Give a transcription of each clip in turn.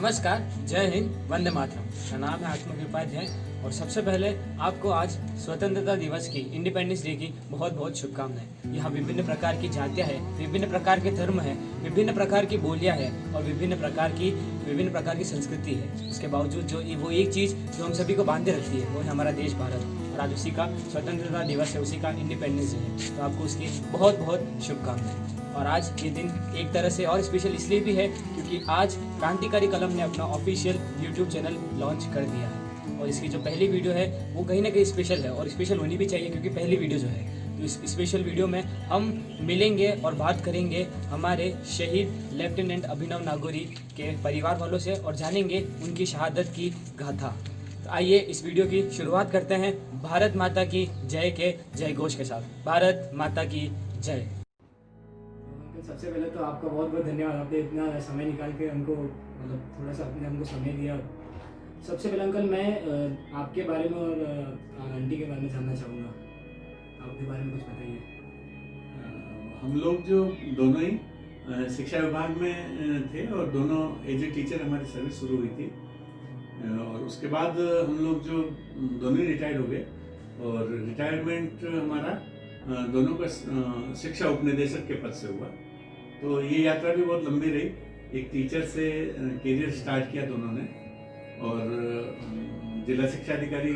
नमस्कार, जय हिंद, वंदे मातरम। मेरा नाम है आत्मक उपाध्याय और सबसे पहले आपको आज स्वतंत्रता दिवस की, इंडिपेंडेंस डे की बहुत बहुत शुभकामनाएं। यहाँ विभिन्न प्रकार की जातियाँ हैं, विभिन्न प्रकार के धर्म हैं, विभिन्न प्रकार की बोलियाँ हैं और विभिन्न प्रकार की संस्कृति है। उसके बावजूद जो वो एक चीज़ जो हम सभी को बांधे रखती है वो है हमारा देश भारत। और आज उसी का स्वतंत्रता दिवस है, उसी का इंडिपेंडेंस डे है। तो आपको उसकी बहुत बहुत शुभकामनाएं। और आज ये दिन एक तरह से और स्पेशल इसलिए भी है क्योंकि आज क्रांतिकारी कलम ने अपना ऑफिशियल यूट्यूब चैनल लॉन्च कर दिया है। और इसकी जो पहली वीडियो है वो कहीं ना कहीं स्पेशल है और स्पेशल होनी भी चाहिए क्योंकि पहली वीडियो जो है, तो इस स्पेशल वीडियो में हम मिलेंगे और बात करेंगे हमारे शहीद लेफ्टिनेंट अभिनव नागौरी के परिवार वालों से और जानेंगे उनकी शहादत की गाथा। तो आइए इस वीडियो की शुरुआत करते हैं भारत माता की जय के जय घोष के साथ। भारत माता की जय। सबसे पहले तो आपका बहुत बहुत धन्यवाद, आपने इतना समय निकाल के हमको थोड़ा सा हमको समय दिया। सबसे पहले अंकल मैं आपके बारे में और आंटी के बारे में जानना चाहूँगा, आपके बारे में कुछ बताइए। हम लोग जो दोनों ही शिक्षा विभाग में थे और दोनों एज ए टीचर हमारी सर्विस शुरू हुई थी और उसके बाद हम लोग जो दोनों ही रिटायर्ड हो गए और रिटायरमेंट हमारा दोनों का शिक्षा उपनिदेशक के पद से हुआ। तो ये यात्रा भी बहुत लंबी रही। एक टीचर से करियर स्टार्ट किया दोनों ने और जिला शिक्षा अधिकारी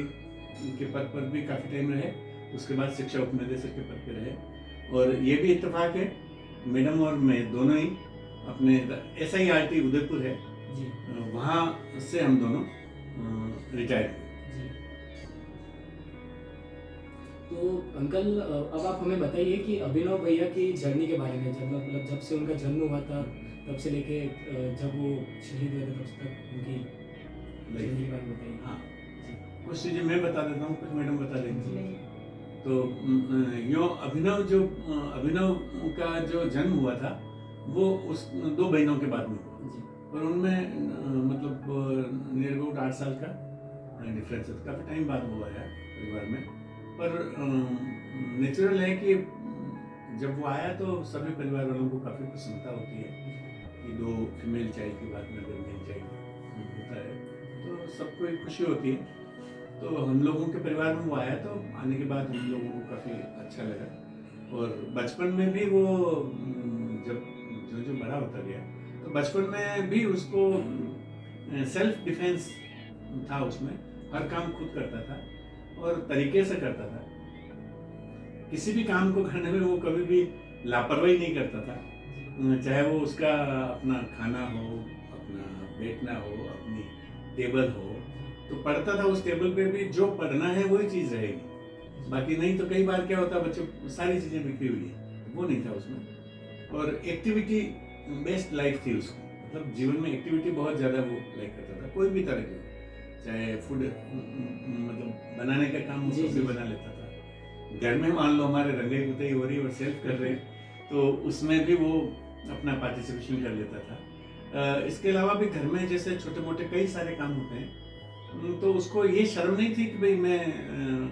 के पद पर भी काफ़ी टाइम रहे। उसके बाद शिक्षा उपनिदेशक के पद पर रहे और ये भी इत्तेफाक है, मैडम और मैं दोनों ही अपने SIRT उदयपुर है जी, वहाँ से हम दोनों रिटायर हुए। तो अंकल अब आप हमें बताइए कि अभिनव भैया की जर्नी के बारे में, जब से उनका जन्म हुआ था तब से लेके जब वो शहीद हुए थे तब तक उनकी जर्नी के बारे में बताइए। हाँ, कुछ चीज़ें मैं बता देता हूँ, कुछ मैडम बता देंगी। तो यो अभिनव का जो जन्म हुआ था वो उस 2 बहनों के बाद में हुआ और उनमें मतलब नियर अबाउट 8 साल का डिफरेंस है। काफ़ी टाइम बाद हुआ है परिवार में, पर नेचुरल है कि जब वो आया तो सभी परिवार वालों को काफ़ी प्रसन्नता होती है कि 2 फीमेल चाइल्ड के बाद में अगर मेल चाइल्ड होता है तो सबको एक खुशी होती है। तो हम लोगों के परिवार में वो आया तो आने के बाद हम लोगों को काफ़ी अच्छा लगा और बचपन में भी वो जब जो बड़ा होता गया तो बचपन में भी उसको सेल्फ डिफेंस था, उसमें हर काम खुद करता था और तरीके से करता था। किसी भी काम को करने में वो कभी भी लापरवाही नहीं करता था, चाहे वो उसका अपना खाना हो, अपना बैठना हो, अपनी टेबल हो, तो पढ़ता था उस टेबल पे भी जो पढ़ना है वही चीज़ रहेगी। बाकी नहीं तो कई बार क्या होता है बच्चों सारी चीज़ें बिखरी हुई है, वो नहीं था उसमें। और एक्टिविटी बेस्ड लाइफ थी उसकी, मतलब जीवन में एक्टिविटी बहुत ज़्यादा वो लाइक करता था, कोई भी तरह की, चाहे फूड मतलब बनाने का काम वो भी बना लेता था। घर में मान लो हमारे रंगाई पुताई हो रही और सेल्फ कर रहे तो उसमें भी वो अपना पार्टिसिपेशन कर लेता था। इसके अलावा भी घर में जैसे छोटे मोटे कई सारे काम होते हैं तो उसको ये शर्म नहीं थी कि भाई मैं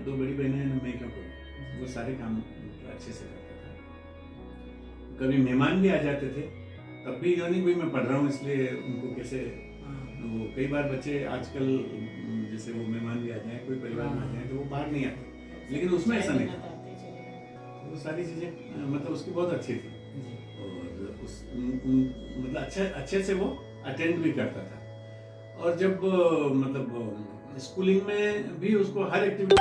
2 बड़ी बहनें हैं मैं क्यों करूँ, वो सारे काम अच्छे से करता था। कभी मेहमान भी आ जाते थे तब भी नहीं भाई मैं पढ़ रहा हूँ इसलिए उनको कैसे, वो कई बार बच्चे आजकल जैसे वो मेहमान भी आ जाए, कोई परिवार में आ जाए तो वो बाहर नहीं आते, लेकिन उसमें ऐसा नहीं था। वो सारी चीज़ें मतलब उसकी बहुत अच्छी थी और उस मतलब अच्छे से वो अटेंड भी करता था। और जब मतलब स्कूलिंग में भी उसको हर एक्टिविटी,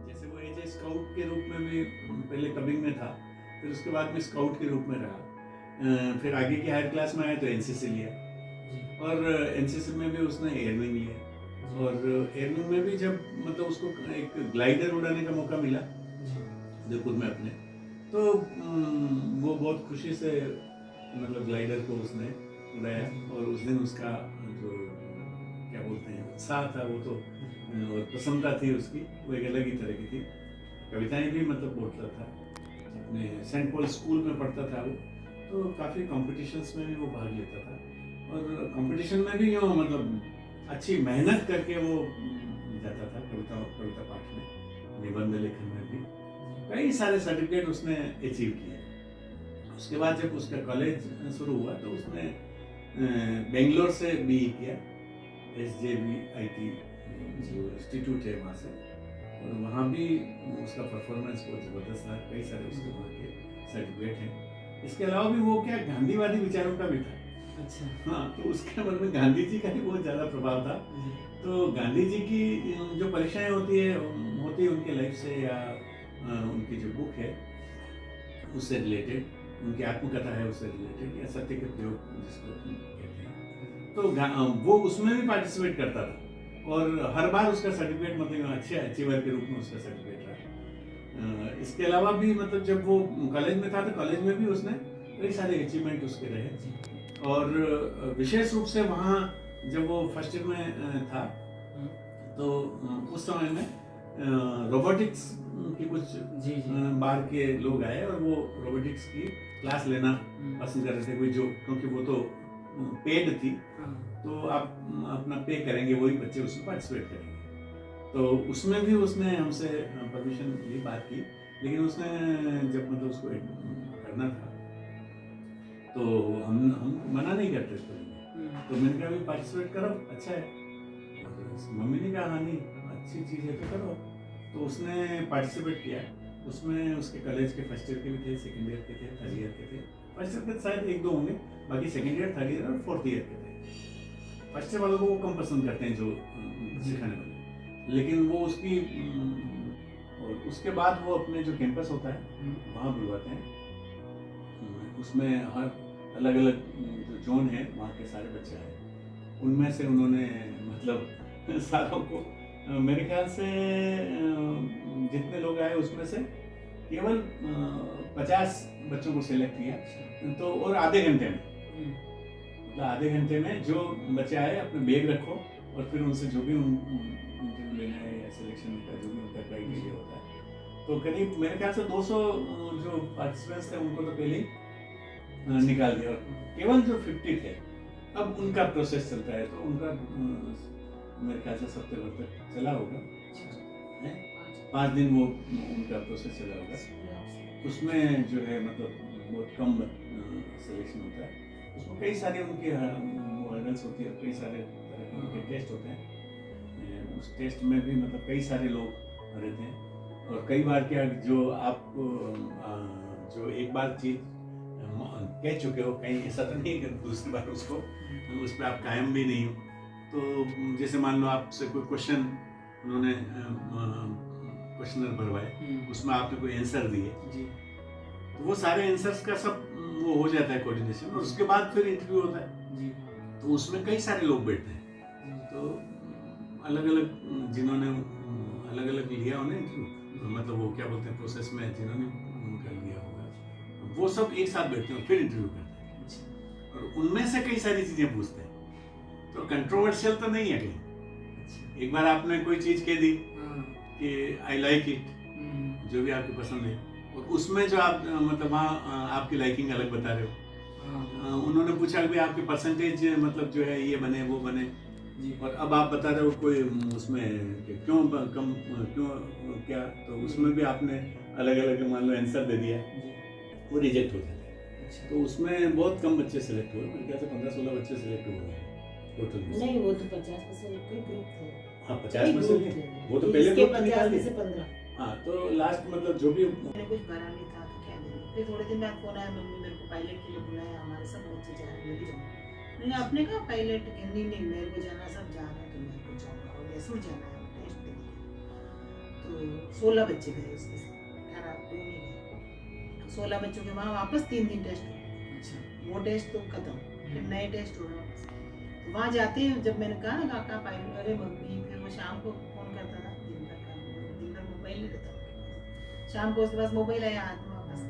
जैसे वो एज ए स्काउट के रूप में भी पहले कबिंग में था, फिर उसके बाद में स्काउट के रूप में रहा, फिर आगे की हायर क्लास में आया तो NCC लिया और NCC में भी उसने एयरविंग लिया और एयरविंग में भी जब मतलब उसको एक ग्लाइडर उड़ाने का मौका मिला उदयपुर में अपने, तो वो बहुत खुशी से मतलब ग्लाइडर को उसने उड़ाया और उस दिन उसका जो क्या बोलते हैं उत्साह था वो तो और प्रसन्नता थी उसकी, वो एक अलग ही तरह की थी। कविताएं भी मतलब बोलता था, अपने सेंट पॉल स्कूल में पढ़ता था वो, तो काफ़ी कॉम्पिटिशन्स में भी वो भाग लेता था और कंपटीशन में भी यूँ मतलब अच्छी मेहनत करके वो जाता था। कविता पाठ में, निबंध लेखन में भी कई सारे सर्टिफिकेट उसने अचीव किए। उसके बाद जब उसका कॉलेज शुरू हुआ तो उसने बेंगलोर से BE किया, SJVIT जो इंस्टीट्यूट है वहाँ से, और वहाँ भी उसका परफॉर्मेंस बहुत ज़बरदस्त था, कई सारे उसके वहाँ के सर्टिफिकेट हैं। इसके अलावा भी वो क्या गांधीवादी विचारों का भी था। अच्छा। हाँ, तो उसके मन में गांधी जी का भी बहुत ज़्यादा प्रभाव था। तो गांधी जी की जो परीक्षाएं होती है उनके लाइफ से या उनकी जो बुक है उससे रिलेटेड, उनकी आत्मकथा है उससे रिलेटेड, या सत्य के प्रयोग जिसको कहते हैं, तो वो उसमें भी पार्टिसिपेट करता था, और हर बार उसका सर्टिफिकेट मतलब अच्छे अचीवर के रूप में उसका सर्टिफिकेट रहा। इसके अलावा भी मतलब जब वो कॉलेज में था तो कॉलेज में भी उसने कई सारे अचीवमेंट उसके रहे, और विशेष रूप से वहाँ जब वो फर्स्ट ईयर में था तो उस समय में रोबोटिक्स की कुछ बाहर के लोग आए और वो रोबोटिक्स की क्लास लेना पसंद कर रहे थे, कोई जो, क्योंकि वो तो पेड थी, तो आप अपना पे करेंगे, वही बच्चे उसमें पार्टिसिपेट करेंगे। तो उसमें भी उसने हमसे परमिशन ली, बात की, लेकिन उसने जब मतलब उसको करना था तो हम मना नहीं करते थे। तो मैंने कहा भी पार्टिसिपेट करो, अच्छा है। मम्मी ने कहा हाँ नहीं अच्छी चीज़ है तो करो। तो उसने पार्टिसिपेट किया। उसमें उसके कॉलेज के फर्स्ट ईयर के भी थे, सेकंड ईयर के थे, थर्ड ईयर के थे। फर्स्ट ईयर के शायद एक दो होंगे, बाकी सेकंड ईयर, थर्ड ईयर और फोर्थ ईयर के थे। फर्स्ट ईयर वालों को वो कम पसंद करते हैं जो सिखाने वाले, लेकिन वो उसकी और उसके बाद वो अपने जो कैंपस होता है वहाँ बुलवाते हैं। उसमें हर अलग अलग जो जोन है वहाँ के सारे बच्चे आए, उनमें से उन्होंने मतलब सारों को, मेरे ख्याल से जितने लोग आए उसमें से केवल 50 बच्चों को सिलेक्ट किया। तो और आधे घंटे में, मतलब आधे घंटे में जो बच्चे आए अपने बैग रखो और फिर उनसे जो भी इंटरव्यू लेना है या सिलेक्शन का जो भी उनका क्राइटेरिया होता है, तो करीब मेरे ख्याल से 200 जो पार्टिसिपेंट्स थे उनको तो पहले ही निकाल दिया, और केवल जो 50 थे अब उनका प्रोसेस चलता है। तो उनका मेरे ख्याल से हफ्ते भर तक चला होगा, 5 दिन वो उनका प्रोसेस चला होगा। उसमें जो है मतलब बहुत कम सिलेक्शन होता है, उसमें कई सारे उनके हर्डल्स होती है, कई सारे तरह के टेस्ट होते हैं। उस टेस्ट में भी मतलब कई सारे लोग रहते हैं, और कई बार क्या जो आप जो एक बार चीज कह चुके हो, कहीं ऐसा तो नहीं कि दूसरी बार उसको उस पर आप कायम भी नहीं हो। तो जैसे मान लो आपसे कोई क्वेश्चन उन्होंने क्वेश्चनर भरवाए, उसमें आपने कोई आंसर दिए, तो वो सारे आंसर्स का सब वो हो जाता है कोऑर्डिनेशन, और उसके बाद फिर इंटरव्यू होता है। तो उसमें कई सारे लोग बैठते हैं, तो अलग अलग जिन्होंने अलग अलग लिया उन्हें इंटरव्यू, मतलब वो क्या बोलते हैं प्रोसेस में जिन्होंने उनका लिया होगा, वो सब एक साथ बैठते हैं फिर इंटरव्यू करते हैं, और उनमें से कई सारी चीजें पूछते हैं। तो कंट्रोवर्शियल तो नहीं है कहीं। एक बार आपने कोई चीज कह दी कि आई लाइक इट, जो भी आपकी पसंद है, और उसमें जो आप मतलब वहाँ आपकी लाइकिंग अलग बता रहे हो। उन्होंने पूछा कि आपकी परसेंटेज मतलब जो है ये बने वो बने, और अब आप बता रहे हो कोई उसमें क्यों कम क्यों क्या, तो उसमें भी आपने अलग अलग मान लो आंसर दे दिया, वो रिजेक्ट हो जाता है। तो उसमें बहुत कम बच्चे सिलेक्ट हुए, मेरे ख्याल से 15-16 बच्चे सिलेक्ट हुए टोटल में। नहीं, वो तो 50% के ग्रुप थे। हाँ 50% वो तो पहले ग्रुप निकाल दिए। 15 हाँ, तो लास्ट मतलब जो भी मैंने कुछ भरा नहीं था तो क्या दें। फिर थोड़े दिन बाद फोन आया, मम्मी मेरे को पायलट के लिए बुलाया, हमारे सब बच्चे जा रहे हैं, मैंने अपने कहा पायलट हिंदी नहीं मेरे को जाना, सब जा रहे हैं तो मेरे को जाऊँगा, और मैसूर जाना है टेस्ट देने। तो 16 बच्चे गए उसके साथ, 18 2 नहीं गए। 16 बच्चों के वहाँ वापस 3 दिन टेस्ट हो, वो टेस्ट तो खत्म, फिर नए टेस्ट हो रहे वापस। तो वहाँ जाते हैं, जब मैंने कहा ना काका पायलट, अरे मम्मी, फिर वो शाम को फोन करता था, दिन भर मोबाइल नहीं रहता, शाम को उसके पास मोबाइल आया हाथ में वापस,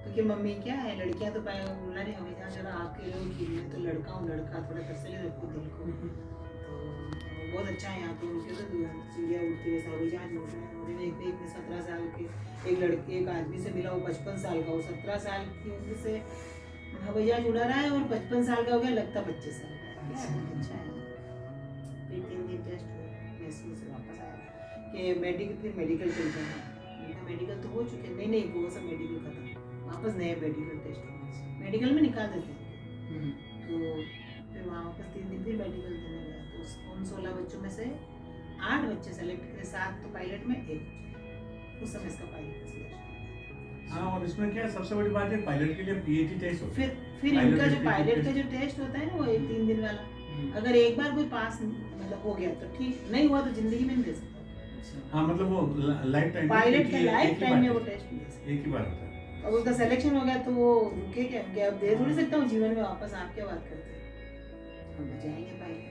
तो कि मम्मी क्या है, लड़कियां तो बोला नहीं हमें जहाँ जरा आपके लोग की है, तो लड़का हूँ, लड़का थोड़ा तसल्ली रखो दिल को। तो बहुत अच्छा है यहाँ पे, उनके तो चिड़िया उड़ती है, हवाई जहाज उड़ रहे हैं। और एक में 17 साल के एक आदमी से मिला, वो 55 साल का, वो 17 साल की उम्र से हवाई जहाज उड़ा रहा है, और 55 साल का हो गया, लगता 25 साल का। अच्छा है। फिर 3 दिन टेस्ट हुए, मैसूर से वापस आया कि फिर मेडिकल चल जाना, मेडिकल तो हो चुके, नहीं वो सब मेडिकल खत्म, वापस नए मेडिकल टेस्ट हो, मेडिकल में निकाल देते हैं। तो वहाँ वापस 3 दिन फिर मेडिकल देने गया, तो उन 16 बच्चों में से 8 बच्चे सेलेक्ट करे, 7 तो पायलट में, 1 उस समय इसका पायलट का सिलेक्शन। हाँ, और इसमें क्या है, सबसे बड़ी बात है पायलट के लिए पीएटी टेस्ट होता है। फिर पायलट इनका जो के पायलट का टेस्ट। जो टेस्ट होता है ना, वो 3 दिन वाला, अगर एक बार कोई पास मतलब हो गया तो ठीक, नहीं हुआ तो जिंदगी में नहीं दे सकता। हाँ, मतलब वो लाइफ टाइम पायलट का लाइफ टाइम में वो टेस्ट नहीं दे सकता। एक ही बार होता है। अब उसका सिलेक्शन हो गया तो वो रुके क्या, कि अब दे थोड़ी सकता हूँ जीवन में वापस। आप क्या बात करते हैं, हम बचाएंगे पायलट।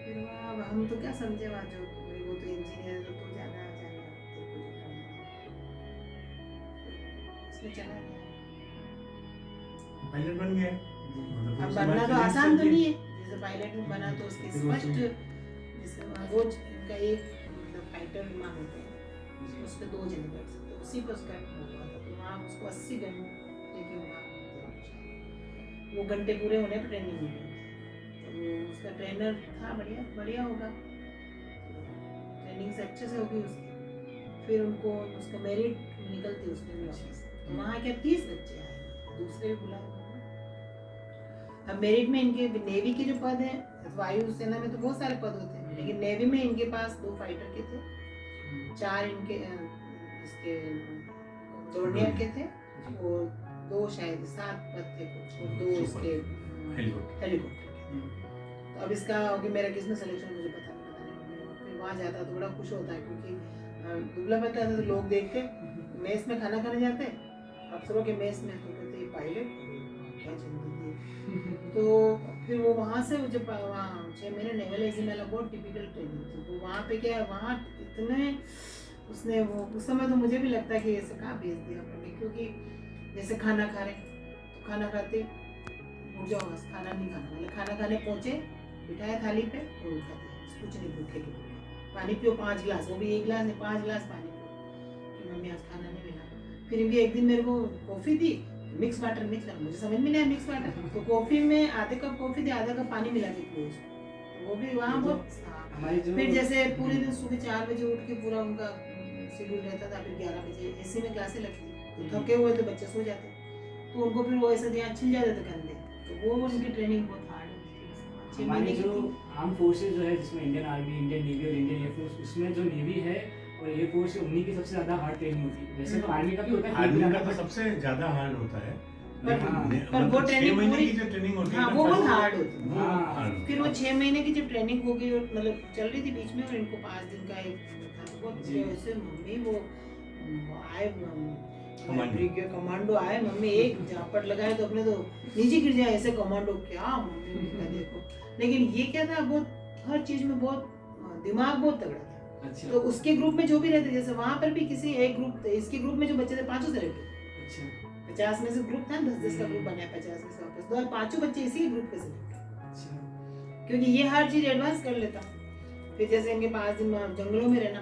फिर अब हम तो क्या समझे, वहाँ जो वो तो इंजीनियर है, तो ज्यादा जाने उसमें चला गया। पायलट बन गया। अब बनना तो आसान तो नहीं है, जैसे पायलट में बना तो उसके स्पष्ट, जैसे रोज इनका एक मतलब फाइटर विमान होता है, उस पे 2 जने बैठ सकते, उसी पर उसका हुआ था, तो वहाँ उसको 80 घंटे के वहाँ वो घंटे पूरे होने पर ट्रेनिंग मिली, तो वो उसका ट्रेनर था, बढ़िया होगा, ट्रेनिंग से अच्छे से होगी उसकी। फिर उनको उसका मेरिट निकलती उसमें भी वापस, तो वहाँ क्या 30 बच्चे आए, दूसरे भी बुलाए। अब मेरिट में इनके नेवी के जो पद हैं, वायु सेना में तो बहुत सारे पद होते हैं, लेकिन नेवी में इनके पास 2 फाइटर के थे, 4 इनके इसके डोर्नियर के थे, और 2 शायद 7 पद थे कुछ, और 2 इसके हेलीकॉप्टर के। तो अब इसका कि मेरा किसमें सिलेक्शन मुझे पता नहीं, फिर वहाँ जाता तो बड़ा खुश होता है, क्योंकि दुबला पतला था, तो लोग देख के मेस में खाना खाने जाते अफसरों के मेस में, तो कहते पायलट क्या जिंदगी। तो फिर वो वहाँ से जब वहाँ 6 महीने नेवल एजिमेला बहुत टिपिकल ट्रेनिंग थी, तो वहाँ पे क्या है, वहाँ इतने उसने वो उस समय तो मुझे भी लगता है कि ऐसे कहाँ भेज दिया पड़े, क्योंकि जैसे खाना खा रहे तो खाना खाते उठ जाओ, बस खाना नहीं खाना, मतलब खाना खाने पहुँचे, बिठाया थाली पे और उठा दिया, कुछ नहीं भूखे के, पानी पियो 5 गिलास, वो भी 1 गिलास नहीं 5 गिलास पानी पियो, कि मम्मी आज खाना नहीं मिला। फिर भी एक दिन मेरे को कॉफ़ी दी, मिक्स वाटर, मुझे समझ में नहीं आया मिक्स वाटर, तो कॉफी में आधे कप कॉफी थी, आधा कप पानी मिला के पियो उसको, वो भी वहाँ बहुत। फिर जैसे पूरे दिन सुबह 4 बजे उठ के पूरा उनका शेड्यूल रहता था, फिर 11 बजे एसी में क्लासें लगती, तो थके हुए तो बच्चे सो जाते, तो उनको फिर वो ऐसे यहाँ छिल जाते थे कंधे, तो वो उनकी ट्रेनिंग बहुत हार्ड होती थी। हमारी जो आर्म फोर्सेज जो है, जिसमें इंडियन आर्मी, इंडियन नेवी और इंडियन एयरफोर्स, उसमें जो नेवी है और एयरफोर्स है, उन्हीं की सबसे ज्यादा हार्ड ट्रेनिंग होती है। वैसे तो आर्मी का भी होता है, आर्मी का तो सबसे ज्यादा हार्ड होता है, पर वो ट्रेनिंग 6 महीने पूरी की जो ट्रेनिंग होती है, हाँ वो बहुत हार्ड होती है। हाँ, फिर वो 6 महीने की जब ट्रेनिंग हो गई और मतलब चल रही थी बीच में, और इनको 5 दिन का एक था, तो बहुत ऐसे मम्मी वो आए कमांडो आए, मम्मी एक झापट लगाए तो अपने तो नीचे गिर जाए, ऐसे कमांडो क्या मम्मी का देखो। लेकिन ये क्या था, बहुत हर चीज में बहुत दिमाग बहुत तगड़ा था। अच्छा। तो उसके ग्रुप में जो भी रहते, जैसे वहां पर भी किसी एक ग्रुप, इसके ग्रुप में जो बच्चे थे 5 सेलेक्ट हुए। अच्छा। 50 में से ग्रुप था, 10-10 का ग्रुप बनाया, 50 में से वापस 2 और 5 बच्चे इसी ग्रुप के सेलेक्ट हुए। अच्छा। क्योंकि ये हर चीज एडवांस कर लेता। फिर जैसे इनके 5 दिन जंगलों में रहना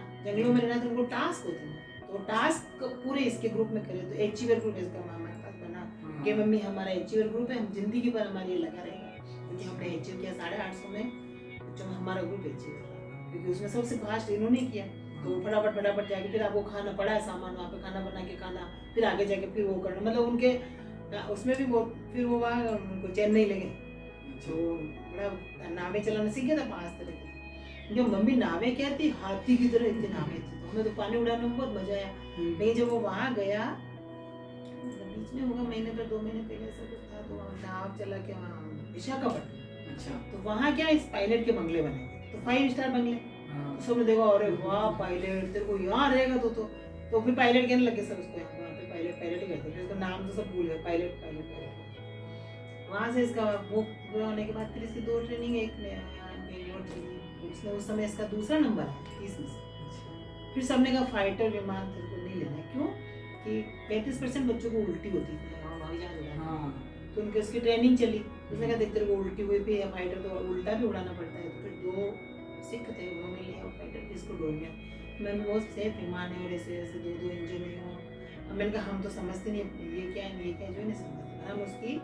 तो उनको टास्क होते हैं, तो टास्क पूरे इसके ग्रुप में करे, तो अचीवर ग्रुप इसका हमारे पास बना कि मम्मी हमारा अचीवर ग्रुप है, हम जिंदगी भर हमारी लगा रहेगा, क्योंकि हमने अचीव किया 850 में, जो हमारा ग्रुप अचीव कर, क्योंकि उसमें सबसे फास्ट इन्होंने किया, तो फटाफट जाके फिर आपको खाना पड़ा है, सामान वहाँ पे खाना बना के खाना, फिर आगे जाके फिर वो करना, मतलब उनके उसमें भी बहुत। फिर वो वहाँ उनको चेन्नई ले गए, तो बड़ा नावें चलाना सीख गया था 5 तरह की। जो मम्मी नावें क्या थी, हाथी की तरह इतनी नावें थी, तो हमें तो पानी उड़ाने में बहुत मजा आया। लेकिन जब वो वहाँ गया, बीच में होगा महीने पर 2 महीने पहले ऐसा कुछ था, तो वहाँ नाव चला के वहाँ विशाखापट्टनम। अच्छा। तो वहाँ क्या इस पायलट के बंगले बने, तो 5 स्टार बंगले, तो सबने देखा अरे वाह पायलट तेरे को यहाँ रहेगा, तो फिर पायलट कहने लगे सब उसको, यहाँ पे पायलट ही करते, फिर उसका नाम तो सब भूल गए, पायलट। वहाँ से इसका वो पूरा होने के बाद फिर इसकी 2 ट्रेनिंग, एक बेंगलोर ट्रेनिंग, उसमें उस समय इसका दूसरा नंबर है 30 में से। फिर सबने कहा फाइटर विमान तेरे को नहीं लेना, क्यों कि 35% बच्चों को उल्टी होती थी हवाई जहाज उड़ाने, तो उनके उसकी ट्रेनिंग चली, उसने कहा देख तेरे को उल्टी हुई भी है, फाइटर तो उल्टा भी उड़ाना पड़ता है, तो फिर 2 सिख थे उन्होंने लिया फाइटर, इसको डोर्नियर। मैंने बहुत सेफ विमान है और ऐसे 2 इंजन है। अब मैंने कहा हम तो समझते नहीं ये क्या है, ये क्या जो नहीं समझते, हम उसकी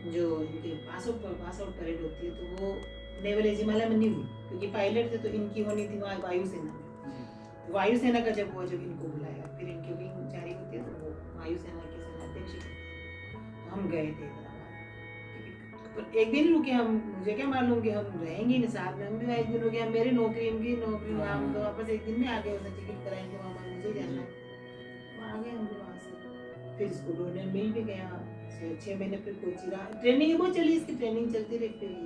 जो इनके पास आउट परेड होती है, तो वो नेवल एजिमाला में नहीं हुई, क्योंकि पायलट थे, तो इनकी होनी थी वहाँ वायुसेना में। वायुसेना का जब हुआ, जब इनको बुलाया, फिर इनकी विंग जारी होती है, तो वो वायुसेना के सेनाध्यक्ष, तो हम गए थे पर एक दिन रुके हम, मुझे क्या मालूम कि हम रहेंगे नहीं साथ में, हम भी एक दिन रुके, हम मेरी नौकरी उनकी नौकरी, हम तो वापस एक दिन में आ गए, उसे टिकट कराएंगे वहाँ मुझे जाना है, वहाँ आ गए हम भी वहाँ से। फिर इसको डोनर मिल भी गया 6 महीने, फिर कोची रहा, ट्रेनिंग बहुत चली, इसकी ट्रेनिंग चलती रही। फिर ये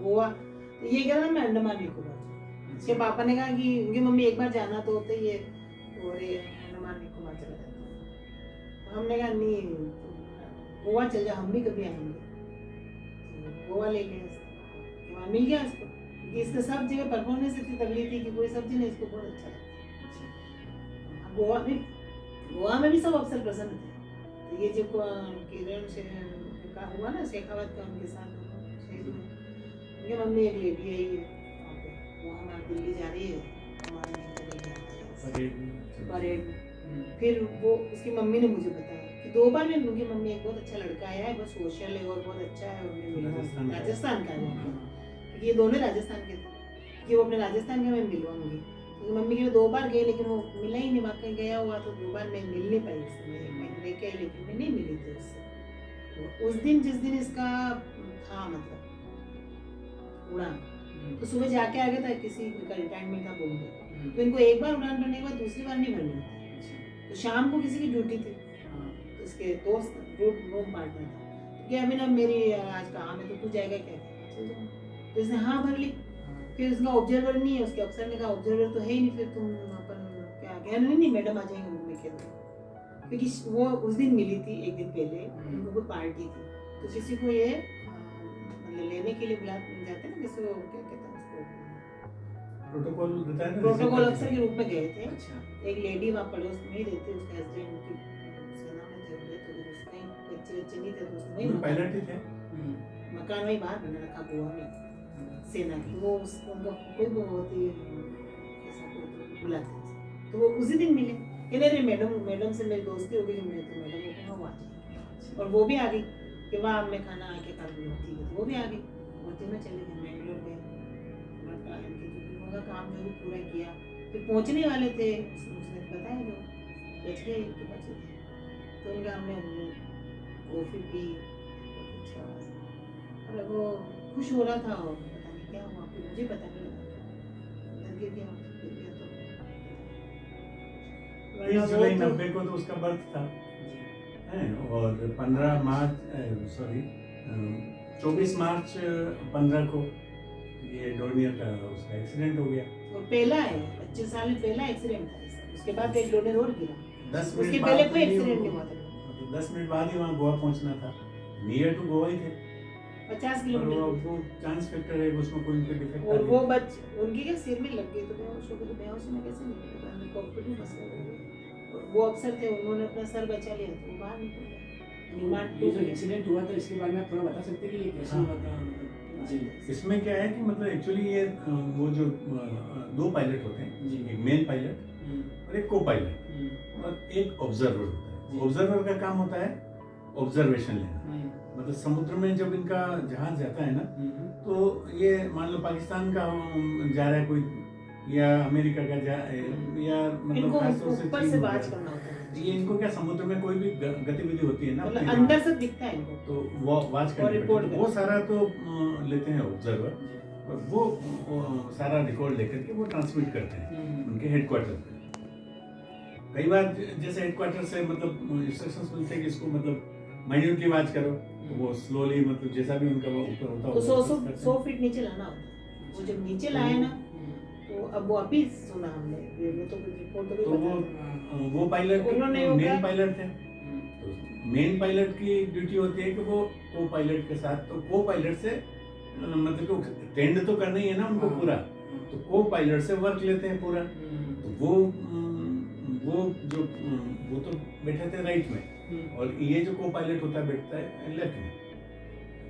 गोवा, तो ये कह रहा मैं अंडमान निकोबार, इसके पापा ने कहा कि उनकी मम्मी एक बार जाना तो होता ही है, और ये अंडमान निकोबार चला जाता है। तो हमने कहा नहीं गोवा चल जा, हम भी कभी आएंगे। तो गोवा ले गए, वहाँ मिल गया इसको, क्योंकि इसका सब जगह परफॉर्मेंस इतनी तगड़ी थी कि कोई सब्जी नहीं, इसको बहुत अच्छा लगा। गोवा में भी सब अफसर पसंद थे। तो ये जो किरण से का हुआ ना शेखावत का, उनके साथ शहीद हुए, उनकी मम्मी एक लेडी है ये वहाँ पे, वो हमारी दिल्ली जा रही है हमारे परेड। फिर वो उसकी मम्मी ने मुझे बताया कि 2 बार में उनकी मम्मी, एक बहुत अच्छा लड़का आया है, बहुत सोशल है और बहुत अच्छा है, और मैं राजस्थान का है, क्योंकि ये दोनों राजस्थान के थे, कि वो अपने राजस्थान का मैं मिलवाऊंगी। तो मम्मी के 2 बार गए, लेकिन वो मिला ही नहीं, वाकई गया हुआ तो 2 बार मैं मिल नहीं पाई उससे, मैंने देखे आई लेकिन मैं नहीं मिली थी उससे। तो उस दिन जिस दिन इसका था मतलब उड़ान, तो सुबह जाके आ गया था, किसी का रिटायरमेंट था बॉम्बे, तो इनको एक बार उड़ान भरने के बाद दूसरी बार नहीं भरनी थी। तो शाम को किसी की ड्यूटी थी, तो इसके दोस्त रूम पार्टनर था, कि अभी ना मेरी आज काम है तो तू जाएगा क्या? तो इसने हाँ भर ली। फिर उसका ऑब्जर्वर नहीं है, उसके अफसर ने कहा ऑब्जर्वर तो है ही नहीं, फिर तुम अपन क्या गया? नहीं मैडम आ जाएंगे मम्मी के लिए, क्योंकि वो उस दिन मिली थी, एक दिन पहले उनको कोई पार्टी थी, तो किसी को ये मतलब लेने के लिए बुला जाते हैं ना, किसी को क्या कहते हैं उसको, प्रोटोकॉल बताया ना, प्रोटोकॉल अफसर के रूप में गए थे। अच्छा। एक लेडी वहाँ पड़ोस में ही रहती, उसका हस्बैंड की सेना में थे, तो उसके बच्चे नहीं थे, तो उसने वही पायलट ही थे, मकान वही बाहर बना रखा गोवा में सेना की। वो उनका कोई बहुत ही ऐसा कोई बुलाते थे, तो वो उसी दिन मिले कि नहीं मैडम से मेरी दोस्ती हो गई, मैं तो मैडम को कहा वो आ जाए, और वो भी आ गई कि वहाँ मैं खाना आके खा लूँगा, ठीक है, तो वो भी आ गई, और दिन में चले गए मैंगलोर गए, उनका काम जो भी पूरा किया। फिर पहुँचने वाले थे, उसने बताया जो बच गए तो बचे थे, तो उनका हमने कॉफ़ी पी, अच्छा, और वो खुश हो रहा था, और पता नहीं क्या हुआ, फिर मुझे पता नहीं लगा, गिर गया तो 30 जुलाई 90 को तो उसका बर्थ था है, और 15 मार्च सॉरी 24 मार्च 15 को ये डोर्नियर का उसका एक्सीडेंट हो गया, और पहला है 25 साल पहला एक्सीडेंट था इसका, उसके बाद एक डोनर और गिरा, 10 उसके मिनट पहले बाद कोई ही एक्सीडेंट वो- नहीं हुआ था, मतलब 10 मिनट बाद ही वहाँ गोवा पहुँचना था, नियर टू गोवा ही थे, 50 पर किलोमीटर। वो चांस फैक्टर है, उसमें कोई उनका डिफेक्ट और वो उनकी क्या सिर में लग गई, तो बेहोश हो गए, तो बेहोश में कैसे निकले, कॉकपिट में फंस गए, और वो अफसर थे, उन्होंने अपना सर बचा लिया, तो वो बाहर निकल गए। ये जो एक्सीडेंट हुआ था इसके बारे में आप थोड़ा बता सकते हैं कि ये कैसे हुआ था? जी इसमें क्या है कि मतलब एक्चुअली ये वो जो 2 पायलट होते हैं, जी। एक मेन पायलट और एक को पायलट और एक ऑब्जर्वर होता है। जी। ऑब्जर्वर का काम होता है ऑब्जर्वेशन लेना, मतलब समुद्र में जब इनका जहाज जाता है ना, तो ये मान लो पाकिस्तान का जा रहा है कोई, या अमेरिका का या मतलब इनको खास तौर से ऊपर चीन से हो बाज गया। करना होता है, ये इनको क्या समुद्र में कोई भी गतिविधि होती है ना, मतलब अपने अंदर से दिखता है इनको, तो वो वाच और करनी रिपोर्ट पड़ती है। वो सारा तो लेते हैं ऑब्जर्वर, और वो सारा रिकॉर्ड लेकर के वो ट्रांसमिट करते हैं उनके हेडक्वार्टर पे। कई बार जैसे हेडक्वार्टर से मतलब इंस्ट्रक्शंस मिलते हैं कि इसको मतलब माइन्यूटली वाच करो, तो वो स्लोली मतलब जैसा भी उनका ऊपर होता है तो वो process करते 100 हैं। फीट नीचे लाना होता है। वो जब नीचे लाए ना, तो अब वो अभी सुना हमने, वो तो कुछ रिपोर्ट तो तो भी वो पायलट उन्होंने वो मेन क्या- पायलट थे, तो मेन पायलट की ड्यूटी होती है कि वो को पायलट के साथ, तो को पायलट से मतलब टेंड तो करना ही है ना उनको हाँ। पूरा, तो को पायलट से वर्क लेते हैं पूरा। तो वो जो वो तो बैठे थे राइट में, और ये जो को पायलट होता है बैठता है लेफ्ट में।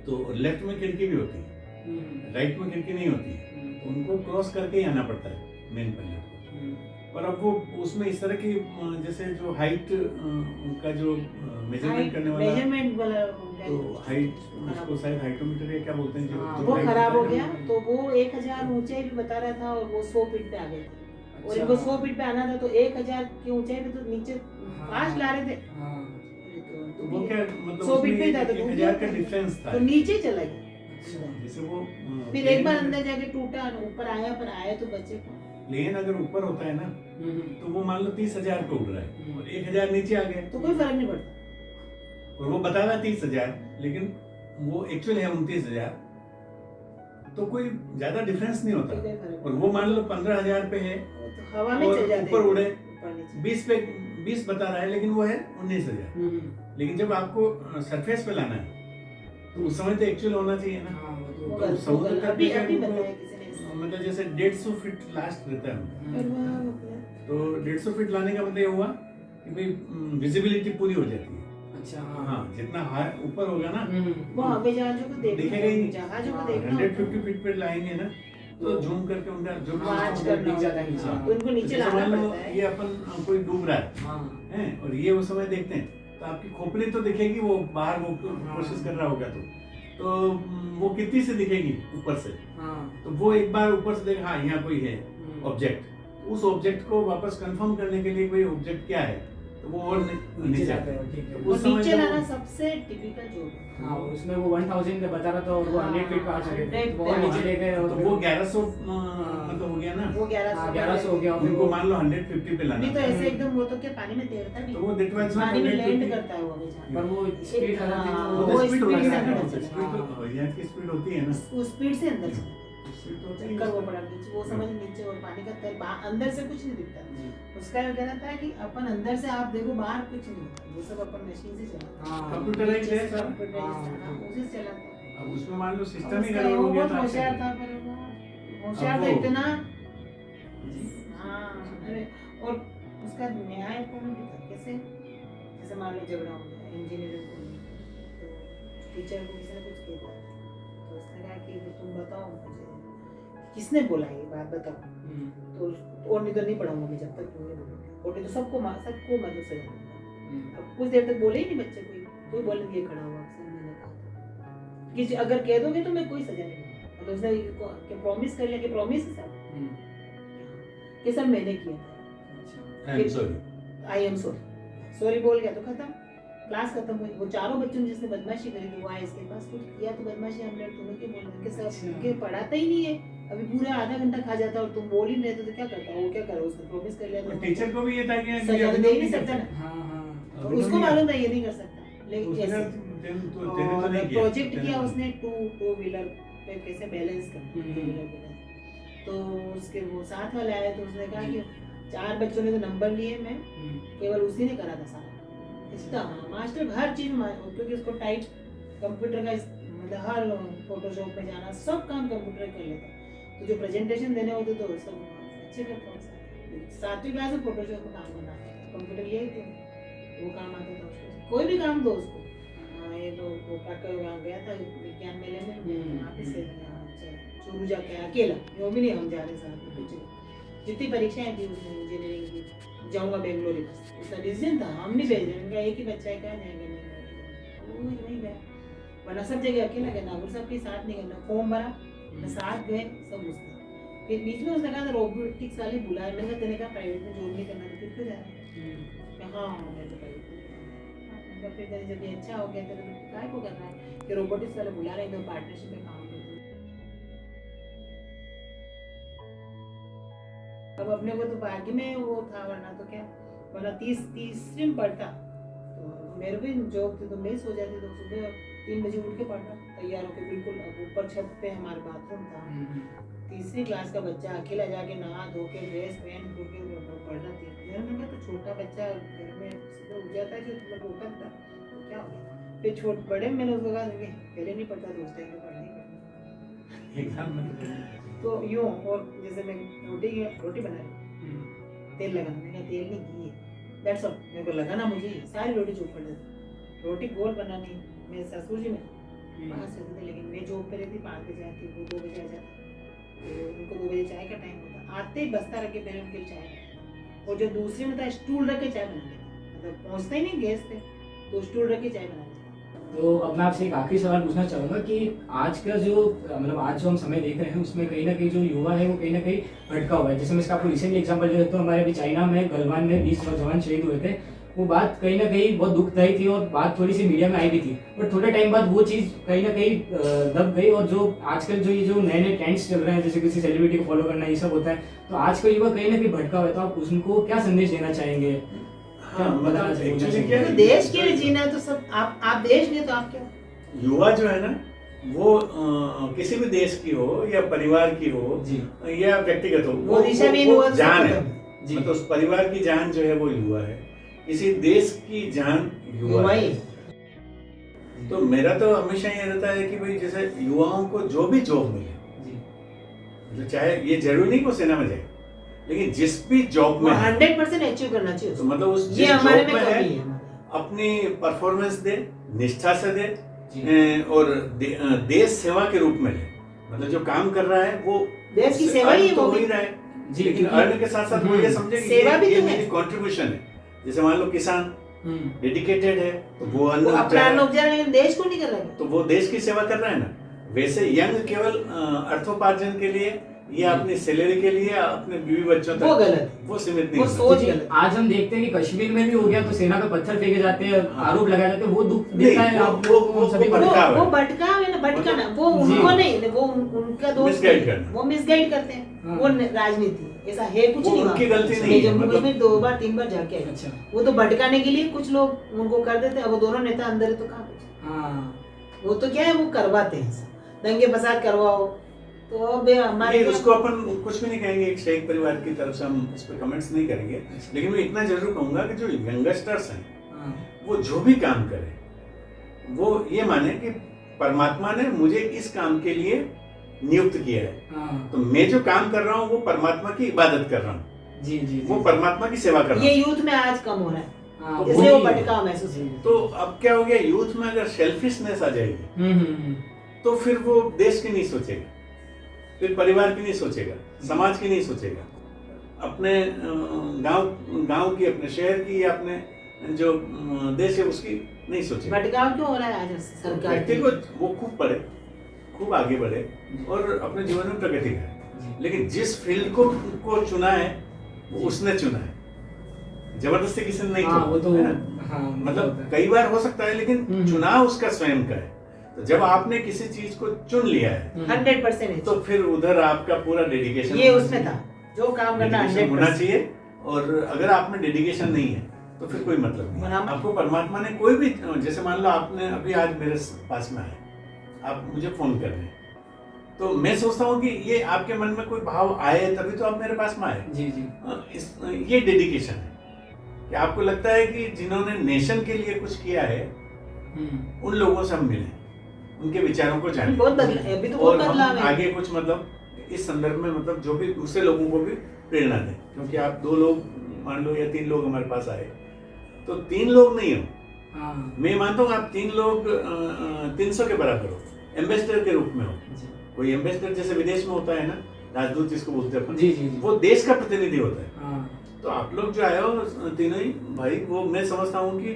तो लेफ्ट में खिड़की भी होती है, राइट में खिड़की नहीं होती है, तो उनको क्रॉस करके ही आना पड़ता है मेन पायलट को। और अब वो उसमें इस तरह की जैसे जो हाइट उनका जो मेजरमेंट करने वाला, मेजरमेंट वाला तो हाइट उसको शायद हाइटोमीटर या क्या बोलते हैं हाँ, जो वो height खराब हो होता है गया, ना, तो वो 1000 ऊंचाई भी बता रहा था, और वो 100 फीट पे आ गए थे, और अच्छा। इनको 100 फीट पे आना था, तो 1000 की ऊंचाई पे तो नीचे फास्ट ला रहे थे, तो वो क्या मतलब 100 फीट उसमें पे था तो 1000 का डिफरेंस था। तो नीचे चला गया। जैसे वो फिर एक बार अंदर जाके टूटा, ऊपर आया, पर आया तो बचे कौन? प्लेन अगर ऊपर होता है ना तो वो मान लो 30,000 पे उड़ रहा है और 1,000 नीचे आ गया तो कोई फर्क नहीं पड़ता। और वो बता रहा 30,000 लेकिन वो एक्चुअल है 29,000, तो कोई ज्यादा डिफरेंस नहीं होता। कोई फर्क और वो मान लो 15,000 पे है वो तो हवा में और चल जाते ऊपर हैं, उड़े ऊपर नीचे। 20 बता रहा है लेकिन वो है 19,000। लेकिन जब आपको सरफेस पे लाना है तो उस समय तो एक्चुअल होना चाहिए ना। वो तो गलत- समुद्र वो गलत- तट अभी पे अभी उनको- बताया किसी ने इसको। मतलब जैसे 150 फीट लास्ट रहता है उनका। फिर वो तो 150 फीट लाने का मतलब ये हुआ कि भाई विजिबिलिटी पूरी हो जाती है। अच्छा हाँ जितना हाई ऊपर होगा ना वो हवाई जहाजों को देखना दिखेगा ही नहीं। जहाजों को देखना होता है। 150 फीट पे लाएंगे ना तो जूम करके उनका जो वाच हाँ, करना दिख जाता है होता नीचे। है। तो उनको नीचे जैसे लाना मान लो पड़ता है। ये अपन कोई डूब रहा है और ये उस समय देखते हैं तो आपकी खोपड़ी तो दिखेगी, वो बाहर वो कोशिश कर रहा होगा तो वो कितनी से दिखेगी ऊपर से। तो वो एक बार ऊपर से देखा हाँ यहाँ कोई है ऑब्जेक्ट, उस ऑब्जेक्ट को वापस कंफर्म करने के लिए कोई ऑब्जेक्ट क्या है तो वो और नीचे जाता है। ठीक है। वो उस समय नीचे तो- लाना सबसे टिपिकल जॉब है। हाँ उसमें वो 1000 पे बता रहा था और वो 100 फीट पे आ चुके थे, 100 बहुत नीचे ले गए और तो वो 1100 मतलब हो गया ना। वो 1100 1100 हो गया। उनको मान लो 150 पे लाना नहीं तो था। ऐसे एकदम वो तो क्या पानी में तैरता भी तो वो that was not पानी में 150 लैंड करता है वो हमें जहाँ पर वो स्पीड अलग थी हाँ, तो वो वो स्पीड speed होती से है ना, अंदर चला स्पीड तो यहाँ की स्पीड होती है ना। वो स्पीड से अंदर चला स्पीड तो होती है। चक्कर वो पड़ा नीचे, वो समझ नीचे और पानी का तल अंदर से कुछ नहीं दिखता। उसका ये कहना था कि अपन अंदर से आप देखो बाहर कुछ नहीं होता, वो सब अपन मशीन से चलाते हैं। कंप्यूटराइज है सब। कंप्यूटराइज्ड है ना, उसी से चलाते हैं। अब उसमें मान लो और सिस्टम ही उसका गड़बड़ वो हो गया बहुत तो होशियार आपसे था, पर वो होशियार अब था वो- इतना। हाँ अरे और उसका न्यायपूर्ण भी था। कैसे? जैसे मान लो झगड़ा हो गया इंजीनियरिंग को लेकर, तो टीचर को किसी ने कुछ किया तो उसने कहा कि तुम बताओ मुझे किसने बोला ये बात बताओ। तो और नहीं तो नहीं पढ़ाऊंगा मैं जब तक तुम नहीं बोलोगे, और नहीं तो सबको मतलब सजा दूंगा। अब कुछ देर तक बोले ही नहीं बच्चे, कोई बोलने के लिए खड़ा हुआ। अक्सर मैंने कहा कि अगर कह दोगे तो मैं कोई सजा नहीं दूंगा। मतलब उसने प्रॉमिस कर लिया कि प्रॉमिस है सर कि सर मैंने किया था, I am sorry. I am sorry बोल गया तो खत्म, क्लास खत्म हुई। वो चारों बच्चों ने जिसने बदमाशी करी थी वो आए इसके पास, कुछ किया तो बदमाशी हमने, तुम्हें क्या बोलना कि सर के पढ़ाता ही नहीं है, अभी पूरा आधा घंटा खा जाता और तुम बोल ही नहीं तो क्या करता, वो क्या करा, उसने प्रॉमिस कर लिया और तो टीचर को भी ये था कि सजा तो दे ही नहीं सकता ना। हाँ तो उसको मालूम था ये नहीं कर सकता, लेकिन उसने कैसे तो नहीं किया। प्रोजेक्ट किया उसने टू व्हीलर पे कैसे बैलेंस करना। तो उसके वो साथ वाले आए तो उसने कहा कि 4 बच्चों ने तो नंबर लिए, मैं केवल उसी ने करा था सारा इसका। मास्टर हर चीज क्योंकि उसको टाइप कंप्यूटर का मतलब हर फोटोशॉप में जाना सब काम कंप्यूटर कर लेता। तो जो प्रेजेंटेशन देने होते तो सब अच्छे करता हूँ। 7वीं क्लास में फोटोशॉप में काम करना कंप्यूटर लिए थे, वो काम आता था उसको, कोई भी काम दो उसको। ये तो वो गया था विज्ञान मेले में, वहाँ पे से चूरू जाके अकेला, वो भी नहीं हम जा रहे साथ में कुछ। जितनी परीक्षाएं थी उसमें इंजीनियरिंग की, जाऊँगा बेंगलोर ही बस, उसका डिसीजन था, हम नहीं भेज रहे, उनका एक ही बच्चा है, क्या जाएंगे नहीं गया, वरना सब जगह अकेला गया, नागौर साहब के साथ नहीं करना, फॉर्म भरा साथ गए सब उसने। फिर बीच में उसने कहा था रोबोटिक्स वाले बुलाए, मैंने कहा तेने कहा प्राइवेट में जॉब नहीं करना तो फिर क्यों जा रहा है? हाँ मैं तो प्राइवेट में, फिर तेरे जब ये अच्छा हो गया तेरे तो काय को करना है कि रोबोटिक्स वाले बुला रहे हैं तो पार्टनरशिप में काम करते। अब अपने को तो भाग्य में वो था, वरना तो क्या, वरना तीसरी में पढ़ता तो मेरे भी जॉब थी तो मैं सो जाती, तो सुबह 3 बजे उठ के पढ़ना तैयार होकर बिल्कुल। अब ऊपर छत पे हमारा बाथरूम था, 3री क्लास का बच्चा अकेला जाके नहा धो के ड्रेस पहन के पढ़ना थी। मैंने कहा तो छोटा बच्चा घर में सुबह उठ जाता है जो तुम्हें उठता था तो क्या हो गया। फिर बड़े मैंने उसको कहा पहले नहीं पढ़ता तो उस टाइम में पढ़ना ही पढ़ना। तो यूँ, और जैसे मैं रोटी बनाई, तेल लगाना, मैंने तेल नहीं घी है, दैट्स ऑल, मेरे को लगाना मुझे सारी रोटी चौक कर देती। रोटी गोल बनानी मेरे ससुर जी में बाहर से थे, लेकिन मैं जॉब पे रहती, 5 बजे आती, वो 2 बजे आ जाता, तो उनको 2 बजे चाय का टाइम होता, आते ही बस्ता रख के पहले उनके लिए चाय बनाती। और जो दूसरे में था स्टूल रख के चाय बना लेता, मतलब पहुँचता ही नहीं गैस पे, तो स्टूल रख के चाय बना लेता। तो अब मैं आपसे एक आखिरी सवाल पूछना चाहूँगा कि आज का जो मतलब आज जो हम समय देख रहे हैं उसमें कहीं ना कहीं जो युवा है वो कहीं ना कहीं भटका हुआ है। जैसे मैं इसका आपको रिसेंटली एग्जांपल दे देता हूँ, हमारे अभी चाइना में गलवान में 20 नौजवान शहीद हुए थे वो बात कहीं ना कहीं बहुत दुखदायी थी और बात थोड़ी सी मीडिया में आई भी थी, बट थोड़े टाइम बाद वो चीज़ कहीं ना कहीं दब गई। और जो आजकल जो नए नए ट्रेंड्स चल रहे हैं, जैसे किसी सेलिब्रिटी को फॉलो करना, ये सब होता है, तो आज का युवा कहीं ना कहीं भटका हुआ है। तो आप उनको क्या संदेश देना चाहेंगे? हाँ, मतलब एक्चुअली क्या है, देश के लिए जीना है तो सब आप देश नहीं तो आप क्या? युवा जो है ना वो किसी भी देश की हो या परिवार की हो जी। या व्यक्तिगत हो, वो दिशाहीन हुआ तो जान है। जी। मतलब उस परिवार की जान जो है वो युवा है, किसी देश की जान युवा है। तो मेरा तो हमेशा ये रहता है कि भाई जैसे युवाओं को जो भी जॉब मिले, मतलब चाहे ये जरूरी नहीं कि वो सेना में जाए, लेकिन जिस भी जॉब में 100% अचीव करना चाहिए तो मतलब उस ये जिस हमारे जॉब में में है कमी है। अपनी परफॉर्मेंस दे, निष्ठा से दे, और देश सेवा के रूप में ले। मतलब जो काम कर रहा है वो देश की सेवा ही है, तो वो हो ही भी। रहा है जी, लेकिन अर्न के साथ साथ वो ये समझे कि सेवा भी ये तो है। मेरी कंट्रीब्यूशन है। जैसे मान लो किसान डेडिकेटेड है तो वो अन्न वो उपजा अपना रहा अन्न है, उपजा रहे हैं, देश को नहीं कर रहा है। तो वो देश की सेवा कर रहा है ना। वैसे यंग केवल अर्थोपार्जन के लिए या अपनी सैलरी के लिए अपने बीवी बच्चों वो तक गलत है। वो सीमित नहीं वो होना सोच चाहिए। गलत। आज हम देखते हैं कि कश्मीर में भी हो गया तो सेना पे पत्थर फेंके जाते हैं, आरोप लगाए जाते हैं, वो दुख नहीं, देता है वो- आपको वो सभी को। भटकाव है। वो भटकाव है ना, भटकाना वो जी। उनको नहीं, वो उनका दोस्त Misguide नहीं। करना। वो मिसगाइड करते हैं। हाँ। वो राजनीति ऐसा है कुछ वो नहीं। उनकी वहाँ। गलती मैं नहीं है, जम्मू मतलब- कश्मीर 2 बार 3 बार जाके आई। अच्छा। वो तो भटकाने के लिए कुछ लोग उनको कर देते हैं। अब वो दोनों नेता अंदर है तो कहाँ कुछ। हाँ, वो तो क्या है, वो करवाते हैं सब। दंगे फसाद करवाओ तो अब हमारे नहीं, क्या- उसको अपन कुछ भी नहीं कहेंगे, एक शेख परिवार की तरफ से हम इस पर कमेंट्स नहीं करेंगे, लेकिन मैं इतना जरूर कहूंगा कि जो यंगस्टर्स हैं हाँ, वो जो भी काम करें वो ये माने कि परमात्मा ने मुझे इस काम के लिए नियुक्त किया है, हाँ, तो मैं जो काम कर रहा हूँ वो परमात्मा की इबादत कर रहा हूँ, जी जी वो जी। परमात्मा की सेवा कर रहा ये हूँ। यूथ में आज कम हो रहा है, हाँ, इसलिए वो वही- भटकाव महसूस जी। तो अब क्या हो गया, यूथ में अगर सेल्फिशनेस आ जाएगी हम्म। तो फिर वो देश की नहीं सोचेगा, फिर परिवार की नहीं सोचेगा, समाज की नहीं सोचेगा, अपने गांव की, अपने शहर की, या अपने जो देश है उसकी नहीं सोचेगा। भटकाव क्यों हो रहा है आज सरकार व्यक्ति की? को वो खूब पढ़े, खूब आगे बढ़े और अपने जीवन में प्रगति करे, लेकिन जिस फील्ड को चुना है वो उसने चुना है, जबरदस्ती किसी ने नहीं हाँ, चुना, वो तो है ना? हाँ, मतलब कई बार हो सकता है, लेकिन चुनाव उसका स्वयं का है। तो जब आपने किसी चीज को चुन लिया है 100% तो फिर उधर आपका पूरा डेडिकेशन ये उसमें था, जो काम करना डेडिकेशन होना 100%। चाहिए। और अगर आप में डेडिकेशन नहीं है तो फिर कोई मतलब नहीं है। बराबर। आपको परमात्मा ने कोई भी, जैसे मान लो आपने अभी आज मेरे पास में आए, आप मुझे फोन कर रहे हैं, तो मैं सोचता हूँ कि ये आपके मन में कोई भाव आए तभी तो आप मेरे पास में आए। जी जी। ये डेडिकेशन है कि आपको लगता है कि जिन्होंने नेशन के लिए कुछ किया है उन लोगों से हम मिले, उनके विचारों को जाने, बहुत बदला, अभी तो बहुत और हम बदलाव है। आगे कुछ मतलब इस संदर्भ में मतलब जो भी दूसरे लोगों को भी प्रेरणा दें। क्योंकि आप 2 लोग मान लो या 3 लोग हमारे पास आए तो 3 लोग नहीं हो, हाँ, मैं मानता हूँ आप 3 लोग 300 के बराबर हो, एम्बेसडर के रूप में हो। जी कोई एम्बेसडर जैसे विदेश में होता है ना, राजदूत जिसको बोलते हैं अपन, जी जी। वो देश का प्रतिनिधि होता है। हाँ, तो आप लोग जो आए हो तीनों ही भाई, वो मैं समझता हूँ कि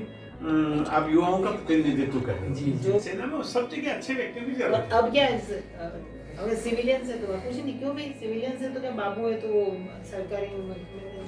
आप युवाओं का प्रतिनिधित्व कर रहे जी, हो। सेना में सब जगह अच्छे व्यक्तियों की जरूरत और है। अब क्या है, अगर सिविलियन से तो कुछ नहीं, क्यों भाई सिविलियन से तो क्या बाबू है तो वो सरकारी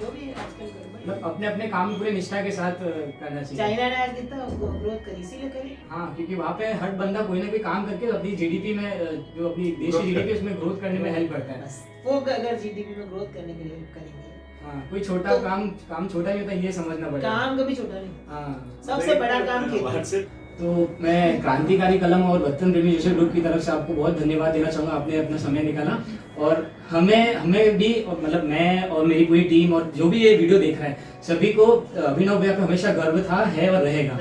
जो भी आजकल मतलब अपने अपने काम पूरे निष्ठा के साथ करना चाहिए। चाइना ने आज कितना ग्रोथ करी, इसीलिए करी। हाँ, क्योंकि वहाँ पे हर बंदा कोई ना कोई काम करके अपनी जीडीपी में जो अपनी देश Growth की जीडीपी करता उसमें ग्रोथ करने में हेल्प करता है। बस वो अगर जीडीपी में ग्रोथ करने के लिए करेंगे, हाँ, कोई छोटा तो- काम छोटा नहीं होता, ये समझना पड़ेगा। काम कभी छोटा नहीं, हाँ, सबसे बड़ा काम खेती। व्हाट्सएप तो मैं क्रांतिकारी कलम और वतन प्रेमी जैसे ग्रुप की तरफ से आपको बहुत धन्यवाद देना चाहूँगा, आपने अपना समय निकाला। और हमें भी, और मतलब मैं और मेरी पूरी टीम और जो भी ये वीडियो देख रहा है सभी को अभिनव भैया पे हमेशा गर्व था, है और रहेगा।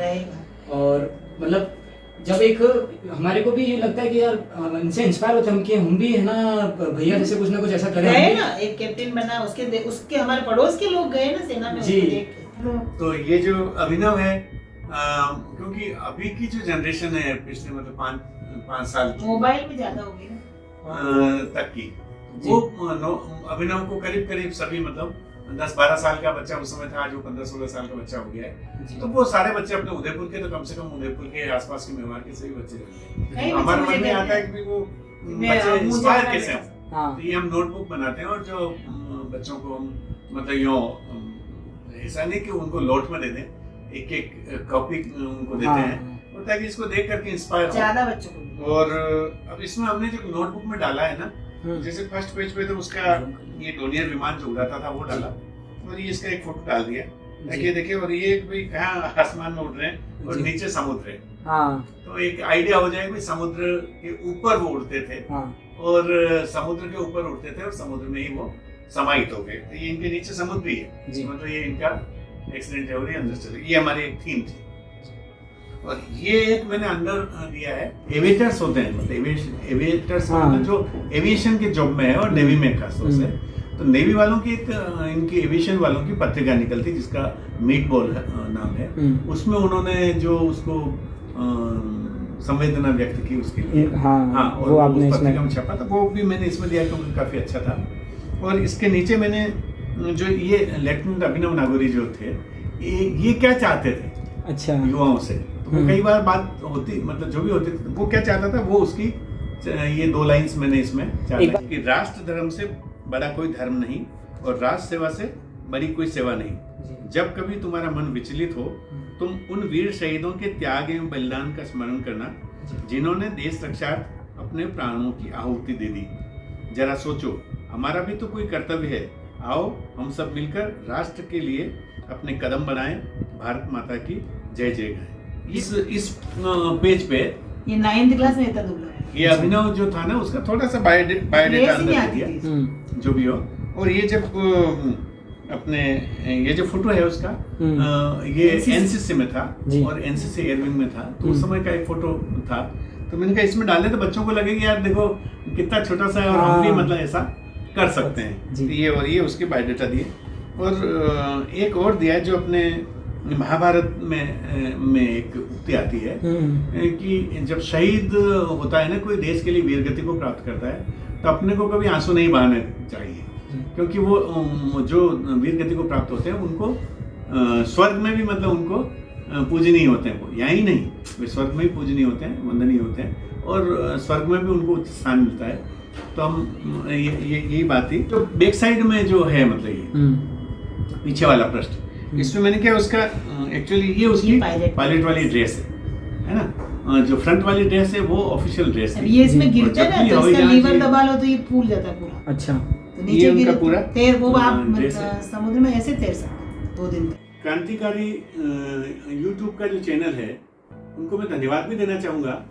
और मतलब जब एक हमारे को भी ये लगता है कि यार इनसे इंस्पायर होते हैं हम कि हम भी है ना भैया जैसे कुछ ना कुछ ऐसा करें। गए ना, एक कैप्टन बना, उसके हमारे पड़ोस के लोग गए ना सेना में, जी। उसको देख के। तो ये जो अभिनव है, क्योंकि अभी की जो जनरेशन है पिछले मतलब 5 साल की, मोबाइल में ज्यादा हो गई ना। तक की, वो अभिनव को करीब करीब सभी मतलब 10-12 साल का बच्चा उस समय था, आज वो 15-16 साल का बच्चा हो गया है। तो वो सारे बच्चे अपने उदयपुर के, तो कम से कम उदयपुर के आसपास के मेवाड़ के सभी बच्चे रहते हैं। नहीं, हमारे मुझे मन में कहते आता है हैं। कि वो मैं बच्चे मुझे इंस्पायर बनाने कैसे का- हैं। हाँ, तो ये हम नोटबुक बनाते हैं और जो बच्चों को हम मतलब यूँ ऐसा नहीं कि उनको लौट में दे दें, एक एक कॉपी उनको देते हैं, और ताकि इसको देख करके इंस्पायर हो। ज्यादा बच्चों को। और अब इसमें हमने जो नोटबुक में डाला है ना, जैसे फर्स्ट पेज पे तो उसका ये डोनियर विमान जो उड़ाता था वो डाला, और ये इसका एक फोटो डाल दिया ताकि देखिए, और ये भाई कहाँ आसमान में उड़ रहे हैं और नीचे समुद्र है। हाँ। तो एक आइडिया हो जाए कि समुद्र के ऊपर वो उड़ते थे, और समुद्र के ऊपर उड़ते थे और समुद्र में ही वो समाहित हो गए। तो ये इनके नीचे समुद्र ही है, मतलब ये इनका एक्सीडेंट है और ये अंदर चले। ये हमारी एक थीम थी। और ये एक मैंने अंदर दिया है, एविएटर्स होते हैं, मतलब एविएटर्स मतलब जो एविएशन के जॉब में है और नेवी में खासतौर से। तो नेवी वालों की एक इनकी एविएशन वालों की पत्रिका निकलती जिसका मीट बॉल नाम है। उसमें उन्होंने जो उसको संवेदना व्यक्त की उसके लिए, हाँ, और वो आपने उस पत्रिका में छपा था, वो भी मैंने इसमें दिया क्योंकि काफी अच्छा था। और इसके नीचे मैंने जो ये लेफ्टिनेंट अभिनव नागौरी जो थे, ये क्या चाहते थे अच्छा युवाओं से, तो कई बार बात होती, मतलब जो भी होती थी, वो क्या चाहता था वो उसकी ये 2 लाइंस मैंने इसमें चाहता कि राष्ट्र धर्म से बड़ा कोई धर्म नहीं और राष्ट्र सेवा से बड़ी कोई सेवा नहीं। जब कभी तुम्हारा मन विचलित हो, तुम उन वीर शहीदों के त्याग एवं बलिदान का स्मरण करना जिन्होंने देश रक्षा अपने प्राणों की आहुति दे दी। जरा सोचो, हमारा भी तो कोई कर्तव्य है। आओ हम सब मिलकर राष्ट्र के लिए अपने कदम बढ़ाएं, भारत माता की जय जय गाएं। इस पेज पे ये 9th क्लास में था दुबला, ये अभिनव जो था ना, उसका थोड़ा सा बायोडेटा अंदर दिया, जो भी हो। और ये जब अपने ये जो फोटो है उसका, ये एनसीसी में था और एनसीसी एयरविंग में था, तो उस समय का एक फोटो था। तो मैंने कहा इसमें डाले तो बच्चों को लगे कि यार देखो कितना छोटा सा है और हम भी मतलब ऐसा कर सकते हैं। तो ये उसके बायोडेटा दिए। और एक और दिया जो अपने महाभारत में एक उक्ति आती है कि जब शहीद होता है ना कोई, देश के लिए वीरगति को प्राप्त करता है, तो अपने को कभी आंसू नहीं बहाने चाहिए, क्योंकि वो जो वीरगति को प्राप्त होते हैं उनको स्वर्ग में भी मतलब उनको पूजनीय होते हैं। वो यहाँ ही नहीं, वे स्वर्ग में भी पूजनीय होते हैं, वंदनीय होते हैं, और स्वर्ग में भी उनको उच्च स्थान मिलता है। तो हम यही बात थी। तो बैक साइड में जो है, मतलब ये पीछे वाला पृष्ठ, इसमें मैंने क्या उसका एक्चुअली ये उसकी पायलट वाली ड्रेस है ना, जो फ्रंट वाली ड्रेस है वो ऑफिशियल ड्रेस है। ये इसमें गिरता है ना, तो इसका लीवर दबा लो तो ये फूल जाता है पूरा। अच्छा, तो नीचे गिर पूरा तैर, वो आप समुद्र में ऐसे तैर सकते 2 दिन तक। क्रांतिकारी यूट्यूब का जो चैनल है, उनको मैं धन्यवाद भी देना चाहूंगा